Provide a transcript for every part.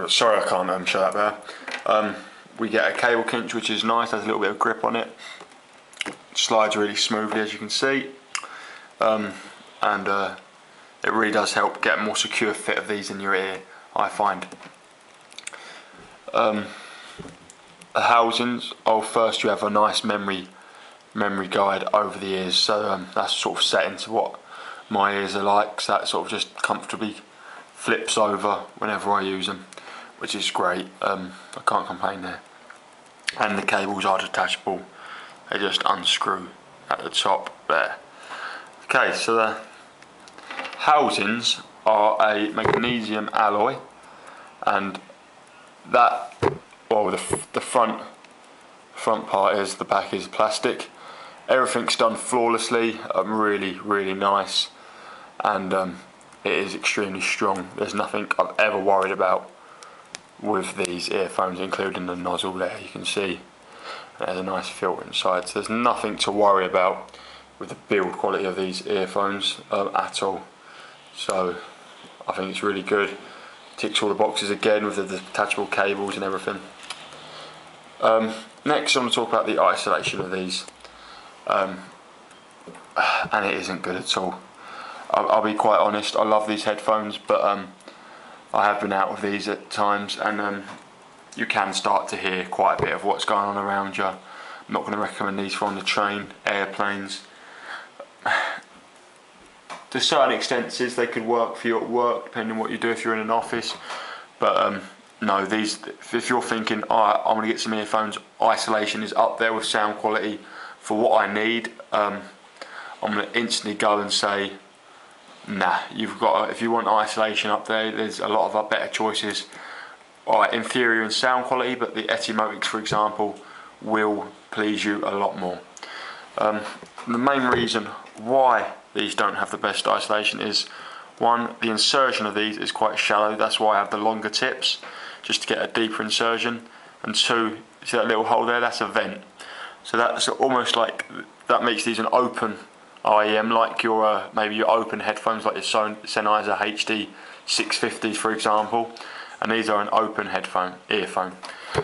Sorry I can't show that there. We get a cable kinch, which is nice, has a little bit of grip on it. Slides really smoothly, as you can see. It really does help get a more secure fit of these in your ear, I find. The housings, first you have a nice memory guide over the ears, so that's sort of set into what my ears are like, so that sort of just comfortably flips over whenever I use them, which is great. I can't complain there. And the cables are detachable, they just unscrew at the top there. Okay, so the housings are a magnesium alloy, and that, well, the front part is, the back is plastic. Everything's done flawlessly, really nice, and it is extremely strong. There's nothing I've ever worried about with these earphones, including the nozzle there. You can see there's a nice filter inside, so there's nothing to worry about with the build quality of these earphones at all. So I think it's really good. Ticks all the boxes again with the detachable cables and everything. Next, I'm going to talk about the isolation of these, and it isn't good at all. I'll be quite honest, I love these headphones, but I have been out of these at times, and you can start to hear quite a bit of what's going on around you. I'm not going to recommend these for on the train, airplanes. To certain extents, they could work for you at work, depending on what you do if you're in an office. But no, these, if you're thinking, I'm going to get some earphones, isolation is up there with sound quality for what I need, I'm going to instantly go and say, nah, if you want isolation up there's a lot of better choices. Inferior in sound quality, but the Etymotix, for example, will please you a lot more. The main reason why these don't have the best isolation is, one, the insertion of these is quite shallow. That's why I have the longer tips, just to get a deeper insertion. And two, see that little hole there? That's a vent. So that's almost like, that makes these an open IEM, like your maybe your open headphones, like your Sennheiser HD 650s, for example. And these are an open earphone.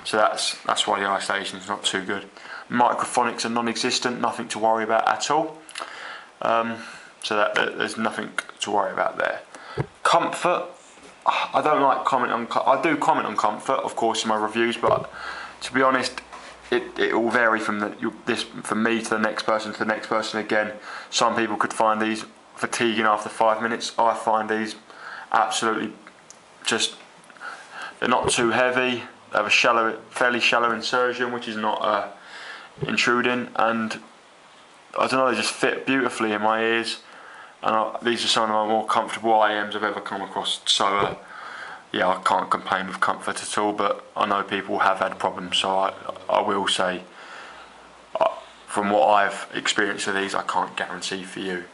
So that's why the isolation is not too good. Microphonics are non-existent, nothing to worry about at all. So there's nothing to worry about there. Comfort, I don't like comment on. I do comment on comfort, of course, in my reviews, but to be honest, it will vary from me to the next person to the next person again. Some people could find these fatiguing after 5 minutes. I find these absolutely just, they're not too heavy. They have a fairly shallow insertion, which is not intruding, and I don't know, they just fit beautifully in my ears, and these are some of my more comfortable IEMs I've ever come across. So yeah, I can't complain with comfort at all, but I know people have had problems, so I will say, from what I've experienced with these, I can't guarantee for you.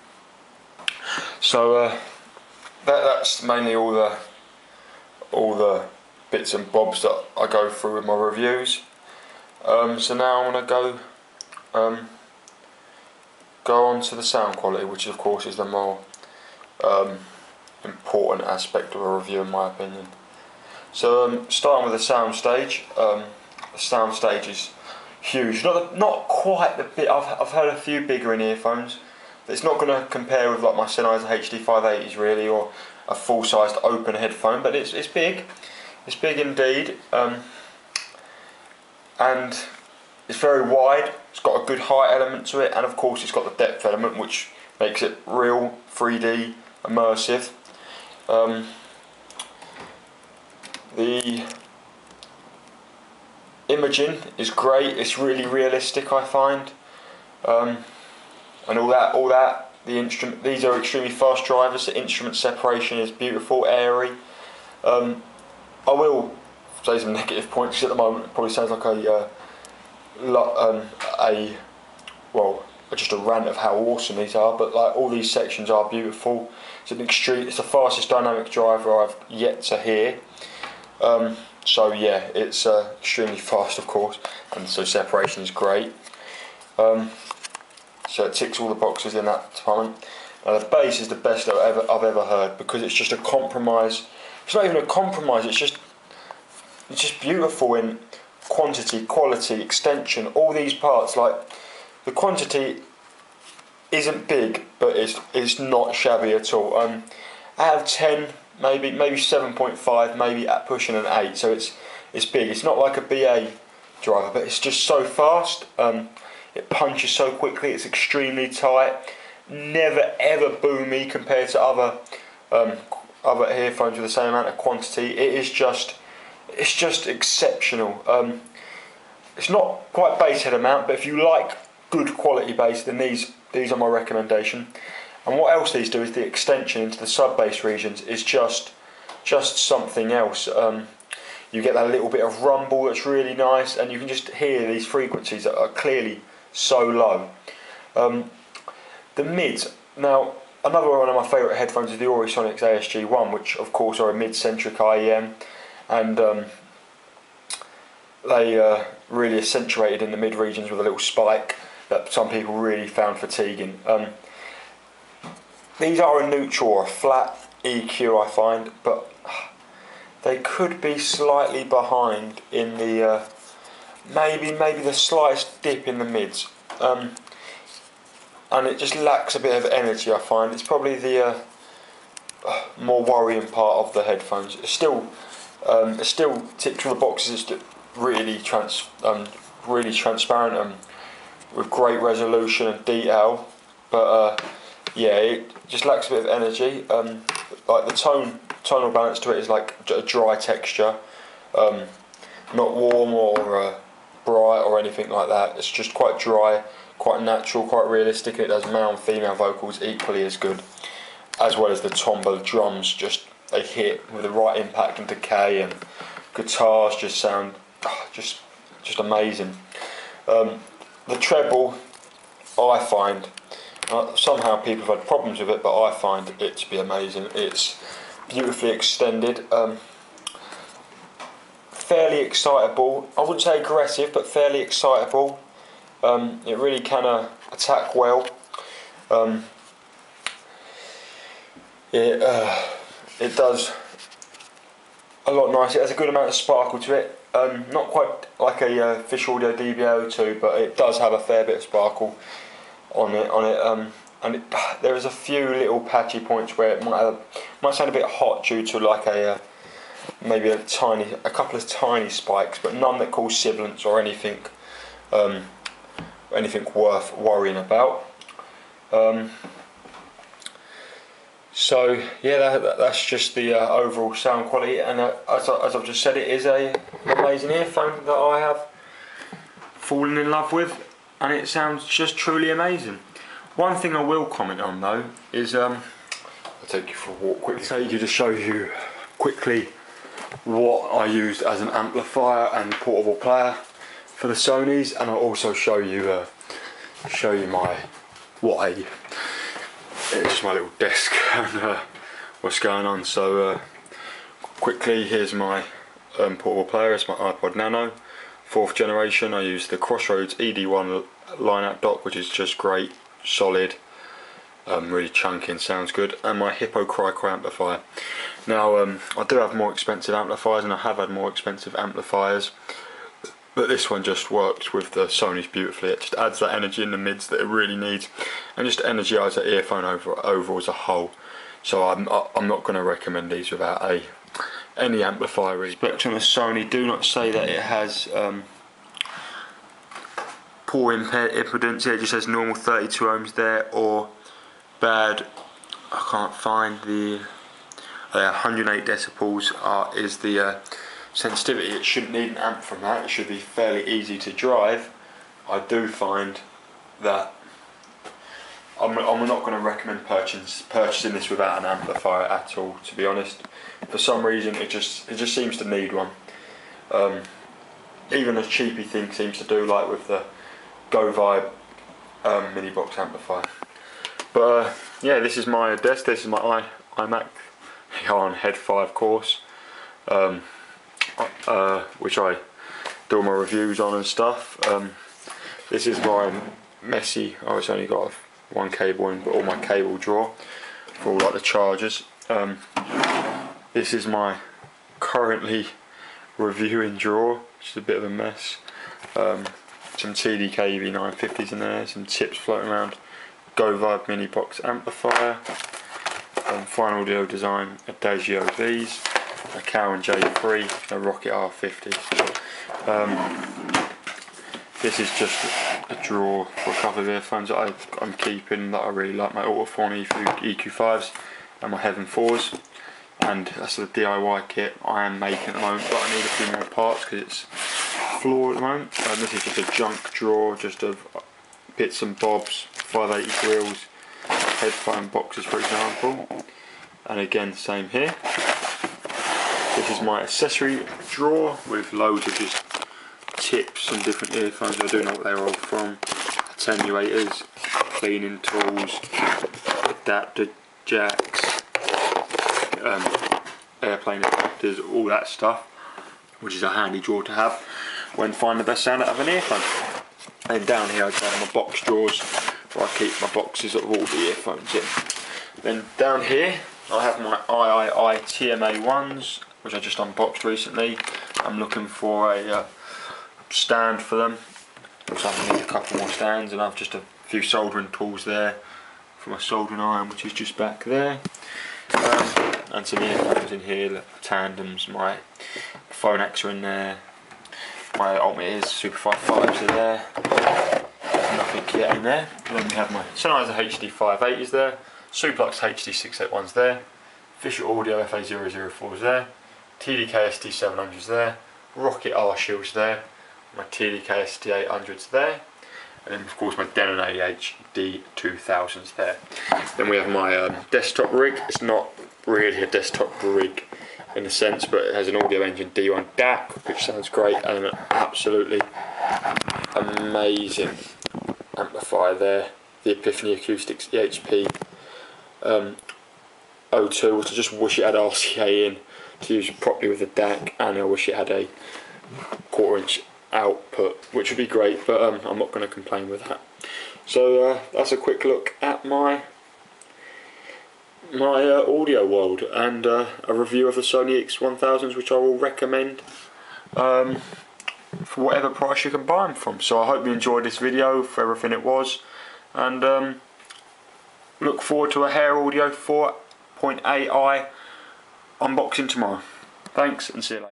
So that's mainly all the bits and bobs that I go through with my reviews. So now I'm going to go on to the sound quality, which of course is the more important aspect of a review in my opinion. So starting with the sound stage. The sound stage is huge, not quite the bit, I've heard a few bigger in earphones. It's not going to compare with like my Sennheiser HD 580s really, or a full-sized open headphone, but it's big. It's big indeed, and it's very wide. It's got a good height element to it, and of course it's got the depth element, which makes it real 3D immersive. The imaging is great. It's really realistic, I find, and all that. The instrument, these are extremely fast drivers. The instrument separation is beautiful, airy. I will say some negative points, because at the moment it probably sounds like just a rant of how awesome these are, but like all these sections are beautiful. It's the fastest dynamic driver I've yet to hear. So yeah, it's extremely fast, of course, and so separation is great. So it ticks all the boxes in that department. Now the bass is the best I've ever heard, because it's just a compromise. It's not even a compromise. It's just it's just beautiful in quantity, quality, extension, all these parts. Like, the quantity isn't big, but it's not shabby at all. Out of 10, maybe 7.5, maybe at pushing an 8. So it's big. It's not like a BA driver, but it's just so fast. It punches so quickly. It's extremely tight. Never ever boomy compared to other earphones with the same amount of quantity. It's just exceptional. It's not quite bass head amount, but if you like good quality bass, then these are my recommendation. And what else these do is the extension into the sub bass regions is just something else. You get that little bit of rumble that's really nice, and you can just hear these frequencies that are clearly so low. The mids. Now, another one of my favourite headphones is the Aurisonics ASG1, which of course are a mid-centric IEM, and they really accentuated in the mid regions with a little spike that some people really found fatiguing. These are a neutral or a flat EQ, I find, but they could be slightly behind in the maybe the slightest dip in the mids, and it just lacks a bit of energy. I find it's probably the more worrying part of the headphones. It's still ticks all the boxes. It's really transparent and with great resolution and detail, but yeah, it just lacks a bit of energy. Like the tonal balance to it is like a dry texture, not warm or bright or anything like that. It's just quite dry, quite natural, quite realistic, and it does male and female vocals equally as good, as well as the tomba drums. Just they hit with the right impact and decay, and guitars just sound just amazing. The treble, I find, somehow people have had problems with it, but I find it to be amazing. It's beautifully extended, fairly excitable. I wouldn't say aggressive, but fairly excitable. It really can attack well. It does a lot nice. It has a good amount of sparkle to it. Not quite like a Fish Audio DBO2, but it does have a fair bit of sparkle on it. And there is a few little patchy points where it might sound a bit hot due to like maybe a couple of tiny spikes, but none that cause sibilance or anything worth worrying about. So yeah, that's just the overall sound quality, and as I've just said, it is an amazing earphone that I have fallen in love with, and it sounds just truly amazing. One thing I will comment on though is I'll take you for a walk quickly. To show you quickly what I used as an amplifier and portable player for the Sonys, and I'll also show you it's just my little desk and what's going on. So quickly, here's my portable player. It's my iPod Nano, 4th generation. I use the Crossroads ED1 line-out dock, which is just great, solid, really chunky and sounds good, and my Hippo Cricro amplifier. Now I do have more expensive amplifiers, and I have had more expensive amplifiers, but this one just works with the Sony's beautifully. It just adds that energy in the mids that it really needs, and just energise the earphone overall as a whole. So I'm not going to recommend these without any amplifier. Specs on the Sony do not say that it has poor impedance. It just says normal 32 ohms there, or bad. I can't find the 108 decibels is the sensitivity. It shouldn't need an amp from that. It should be fairly easy to drive. I do find that I'm not going to recommend purchasing this without an amplifier at all, to be honest. For some reason it just seems to need one. Even a cheapy thing seems to do, like with the Go Vibe mini box amplifier. But yeah, this is my desk. This is my iMac on Head 5 course, which I do all my reviews on and stuff. This is my messy. I've only got one cable in, but all my cable drawer for all like the chargers. This is my currently reviewing drawer, which is a bit of a mess. Some TDK EV950s in there, some chips floating around, Go Vibe mini box amplifier, Fine Audio Design Adagio V's, a Cowan J3, a Rocket R50s. This is just a drawer for a couple of earphones that I'm keeping that I really like, my Autophon EQ5s and my Heaven 4s. And that's the DIY kit I am making at the moment, but I need a few more parts because it's floor at the moment. This is just a junk drawer, just of bits and bobs, 580 grills, headphone boxes for example. And again, same here. This is my accessory drawer with loads of just tips and different earphones. I do know what they're all from. Attenuators, cleaning tools, adapter jacks, airplane adapters, all that stuff, which is a handy drawer to have when finding the best sound out of an earphone. And down here I just have my box drawers where I keep my boxes of all the earphones in. Then down here I have my III TMA1s, which I just unboxed recently. I'm looking for a stand for them, so I need a couple more stands, and I have just a few soldering tools there for my soldering iron, which is just back there. And some earphones in here, tandems, my phone X are in there, my Ultimate Ears Super 5.5s are there, there's nothing yet in there. And then we have my Sennheiser HD 580s there, Suplux HD 681s there, Fisher Audio FA004s there, TDK ST700s there, Rocket R Shields there, my TDK ST800s there, and then of course my Denon HD2000s there. Then we have my desktop rig. It's not really a desktop rig in a sense, but it has an Audio Engine D1 DAC, which sounds great, and an absolutely amazing amplifier there, the Epiphany Acoustics EHP 02, which I just wish it had RCA in to use it properly with the DAC, and I wish it had a 1/4 inch output, which would be great, but I'm not going to complain with that. So that's a quick look at my audio world, and a review of the Sony EX1000s, which I will recommend for whatever price you can buy them from. So I hope you enjoyed this video for everything it was, and look forward to a Hair Audio 4.8i unboxing tomorrow. Thanks, and see you later.